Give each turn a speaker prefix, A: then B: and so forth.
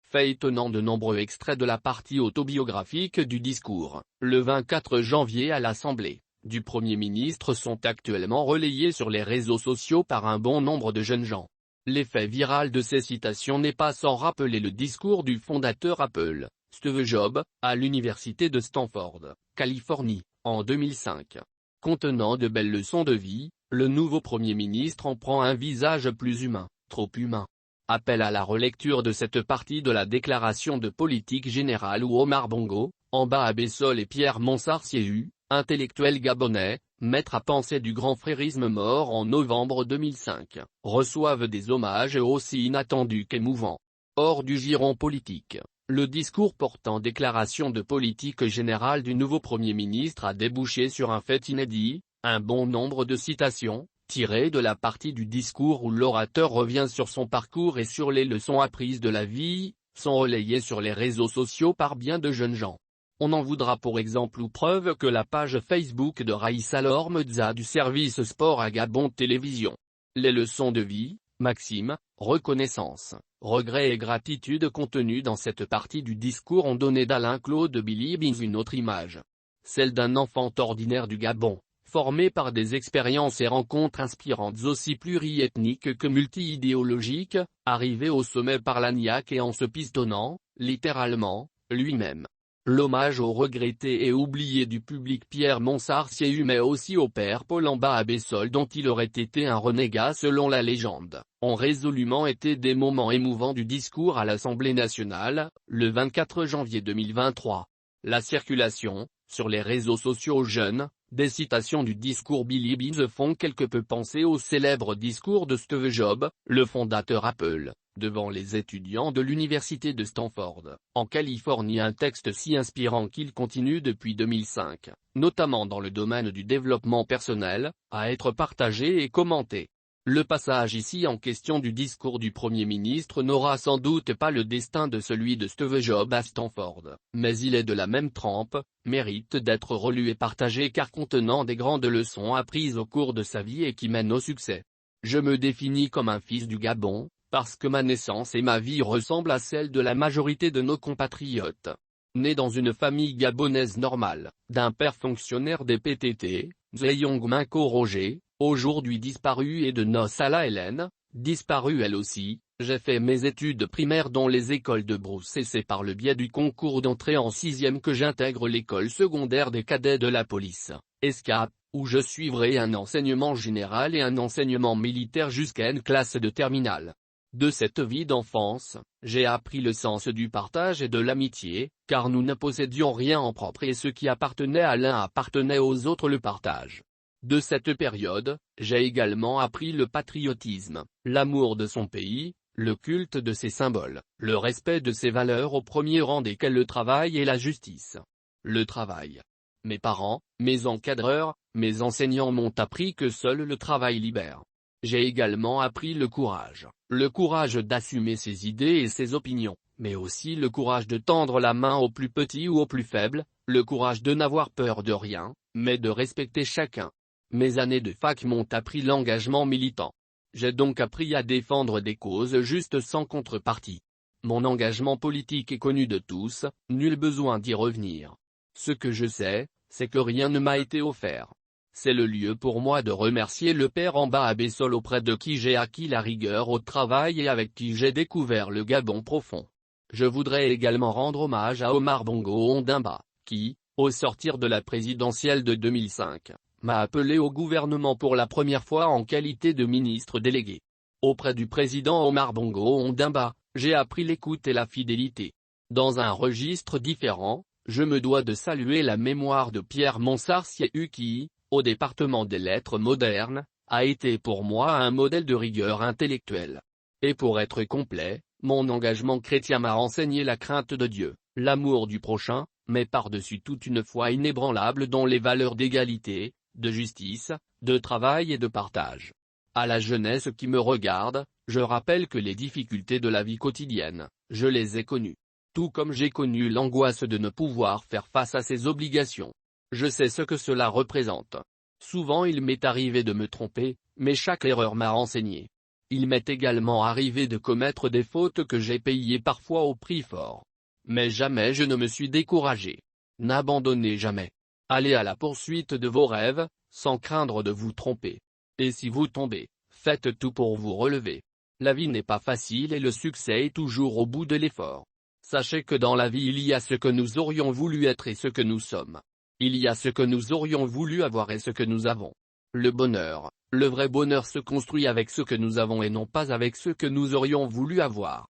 A: fait étonnant de nombreux extraits de la partie autobiographique du discours, le 24 janvier à l'Assemblée, du Premier ministre sont actuellement relayés sur les réseaux sociaux par un bon nombre de jeunes gens. L'effet viral de ces citations n'est pas sans rappeler le discours du fondateur Apple, Steve Jobs, à l'université de Stanford, Californie, en 2005. Contenant de belles leçons de vie, le nouveau Premier ministre en prend un visage plus humain, trop humain. Appel à la relecture de cette partie de la déclaration de politique générale où Omar Bongo, Amba Abessol et Pierre Monsarsieu, intellectuels gabonais, maîtres à penser du grand frérisme mort en novembre 2005, reçoivent des hommages aussi inattendus qu'émouvants. Hors du giron politique, le discours portant déclaration de politique générale du nouveau Premier ministre a débouché sur un fait inédit, un bon nombre de citations, tirées de la partie du discours où l'orateur revient sur son parcours et sur les leçons apprises de la vie, sont relayées sur les réseaux sociaux par bien de jeunes gens. On en voudra pour exemple ou preuve que la page Facebook de Raïssa Lormedza du service Sport à Gabon Télévision. Les leçons de vie, maximes, reconnaissance, regret et gratitude contenues dans cette partie du discours ont donné d'Alain Claude Bilibins une autre image. Celle d'un enfant ordinaire du Gabon, formé par des expériences et rencontres inspirantes aussi pluriethniques que multi-idéologiques, arrivé au sommet par l'agnac et en se pistonnant, littéralement, lui-même. L'hommage au regretté et oublié du public Pierre Monsarsieu mais aussi au père Paul Amba Abessol dont il aurait été un renégat selon la légende, ont résolument été des moments émouvants du discours à l'Assemblée nationale, le 24 janvier 2023. La circulation, sur les réseaux sociaux jeunes, des citations du discours Bilibins font quelque peu penser au célèbre discours de Steve Jobs, le fondateur Apple, devant les étudiants de l'université de Stanford, en Californie, un texte si inspirant qu'il continue depuis 2005, notamment dans le domaine du développement personnel, à être partagé et commenté. Le passage ici en question du discours du Premier ministre n'aura sans doute pas le destin de celui de Steve Jobs à Stanford, mais il est de la même trempe, mérite d'être relu et partagé car contenant des grandes leçons apprises au cours de sa vie et qui mènent au succès. Je me définis comme un fils du Gabon, parce que ma naissance et ma vie ressemblent à celle de la majorité de nos compatriotes. Né dans une famille gabonaise normale, d'un père fonctionnaire des PTT, Zeyong Minko Roger, aujourd'hui disparu et de Nossala Hélène, disparue elle aussi, j'ai fait mes études primaires dans les écoles de Brousse et c'est par le biais du concours d'entrée en 6e que j'intègre l'école secondaire des cadets de la police, ESCAP, où je suivrai un enseignement général et un enseignement militaire jusqu'à une classe de terminale. De cette vie d'enfance, j'ai appris le sens du partage et de l'amitié, car nous ne possédions rien en propre et ce qui appartenait à l'un appartenait aux autres le partage. De cette période, j'ai également appris le patriotisme, l'amour de son pays, le culte de ses symboles, le respect de ses valeurs au premier rang desquels le travail et la justice. Le travail. Mes parents, mes encadreurs, mes enseignants m'ont appris que seul le travail libère. J'ai également appris le courage d'assumer ses idées et ses opinions, mais aussi le courage de tendre la main aux plus petits ou aux plus faibles, le courage de n'avoir peur de rien, mais de respecter chacun. Mes années de fac m'ont appris l'engagement militant. J'ai donc appris à défendre des causes justes sans contrepartie. Mon engagement politique est connu de tous, nul besoin d'y revenir. Ce que je sais, c'est que rien ne m'a été offert. C'est le lieu pour moi de remercier le père Amba Abessol auprès de qui j'ai acquis la rigueur au travail et avec qui j'ai découvert le Gabon profond. Je voudrais également rendre hommage à Omar Bongo Ondimba, qui, au sortir de la présidentielle de 2005, m'a appelé au gouvernement pour la première fois en qualité de ministre délégué. Auprès du président Omar Bongo Ondimba, j'ai appris l'écoute et la fidélité. Dans un registre différent, je me dois de saluer la mémoire de Pierre Monsarsieu qui, au département des lettres modernes, a été pour moi un modèle de rigueur intellectuelle. Et pour être complet, mon engagement chrétien m'a enseigné la crainte de Dieu, l'amour du prochain, mais par-dessus toute une foi inébranlable dans les valeurs d'égalité, de justice, de travail et de partage. À la jeunesse qui me regarde, je rappelle que les difficultés de la vie quotidienne, je les ai connues. Tout comme j'ai connu l'angoisse de ne pouvoir faire face à ses obligations. Je sais ce que cela représente. Souvent il m'est arrivé de me tromper, mais chaque erreur m'a renseigné. Il m'est également arrivé de commettre des fautes que j'ai payées parfois au prix fort. Mais jamais je ne me suis découragé. N'abandonnez jamais. Allez à la poursuite de vos rêves, sans craindre de vous tromper. Et si vous tombez, faites tout pour vous relever. La vie n'est pas facile et le succès est toujours au bout de l'effort. Sachez que dans la vie il y a ce que nous aurions voulu être et ce que nous sommes. Il y a ce que nous aurions voulu avoir et ce que nous avons. Le bonheur, le vrai bonheur se construit avec ce que nous avons et non pas avec ce que nous aurions voulu avoir.